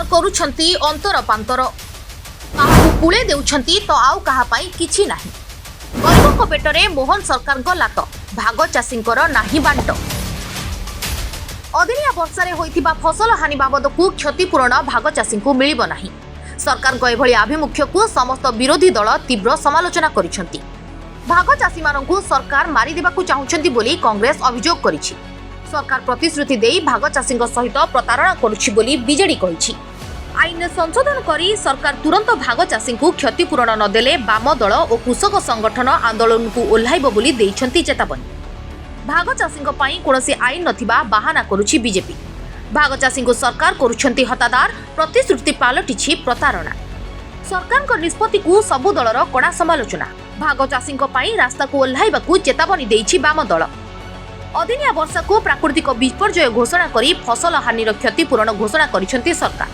सरकार करुछंती अंतर पांतर कूले देउछंती तो आउ कहा पाई किछि नाही। गरीबों पेटरे मोहन सरकार को लात भाग चाषींकर नाही बांट। अदिनिया वर्षारे होइथिबा फसल हानि बाबद को क्षतिपूरण भाग चाषी को मिलिब नाही। सरकार को एभली आभिमुख्य को समस्त विरोधी दल तीव्र समालोचना करिसंती। भाग चाषी मानकु सरकार मारी देबाकु चाहुछंती बोली कांग्रेस अभियोग करिछि। सरकार प्रतिश्रुति देई भाग चाषींक सहित प्रतारणा करुछि बोली बीजेडी कहिछि। आईन संशोधन करी सरकार तुरंत भाग चाषी को क्षतिपूरण नदेले बाम दल और कृषक संगठन आंदोलन को ओह्लाइब बोली देइछंती चेतावनी। भाग चाषी कोनोसी आईन नथिबा बाहाना करुछि बीजेपी। भाग चाषी को सरकार करुछंती हतादार, प्रतिश्रुति पालटिछि प्रतारणा। सरकार निष्पत्ति को सबु दलर कड़ा समालोचना। भाग चाषी रास्ता को ओह्लाइबाकू चेतावनी देइछि बाम दल। अदिनिया वर्षा को प्राकृतिक विपर्यय घोषणा करी फसल हानिर क्षतिपूरण घोषणा करिसंती सरकार।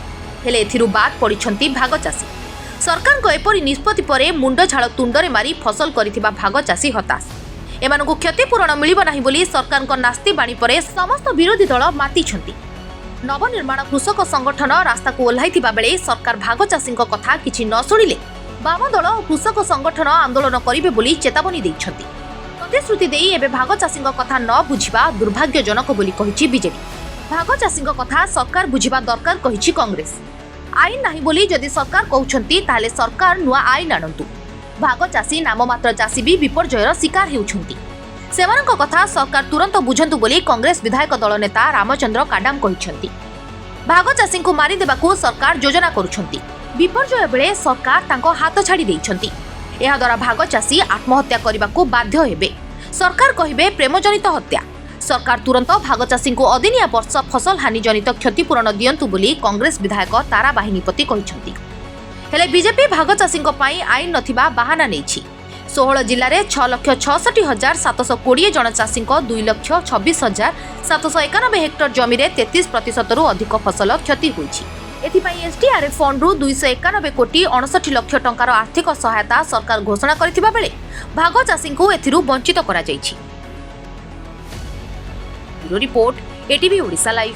हेले एथिरु बाद पड़िछंती भाग चाषी। सरकार को एपरि निष्पत्ति परे मुंड झाड़ तुंडरे मारी फसल करिथिबा भाग चाषी हताश। एमानकु क्षतिपूरण मिलिब नाही बोली सरकार को नास्ती बाणी परे समस्त विरोधी दल मातिछंती। नवनिर्माण कृषक संगठन रास्ता को ओह्लाइथिबा बेले सरकार भाग चाषी कथा किछि न शुणिले बाम दल और कृषक संगठन आंदोलन करिवे बोली चेतावनी दैछंती। प्रतिश्रुति देई एबे भाग चाषी कथा न बुझिबा दुर्भाग्यजनक बोली कहिछि बीजेडी। भाग चाषी कथा सरकार बुझिबा दरकार कहिछि कांग्रेस। आईन नाही बोली जदि सरकार कहउछंती ताले सरकार नुआ आईन आनंतु। भाग चाषी नाममात्र चाषी भी विपर्ययर शिकार हेउछंती। सेमानक कथा सरकार तुरंत बुझंतु बोली कांग्रेस विधायक दल नेता रामचंद्र काडाम कहिछंती। भाग चाषी को मारी देबाकू सरकार योजना करुछंती। विपर्यय बेले सरकार तांको हाथ छाड़ी देइछंती। एहा द्वारा भाग चाषी आत्महत्या करबाकू बाध्य हेबे। सरकार कहिबे प्रेमजनित हत्या। सरकार तुरंत भाग चाषी को अदिनिया वर्ष फसल हानि जनित क्षतिपूरण दियंतु बोली कांग्रेस विधायक तारा बाहिनीपति कहिछंती। हेले बीजेपी भाग चाषी आईन नथिबा बाहाना नेछि। 16 जिल्ला रे 6,66,720 जन चाषी 2,26,791 हेक्टर जमी रे 33% रु अधिक फसल क्षति होइछि। एथिपाई एसडीआरएफ फंड रु 291 कोटी 69 लाख टंकार आर्थिक सहायता सरकार घोषणा करथिबा बेले भाग चाषी को एथिरु वंचित करा जाइछि। Report ATV Odisha live.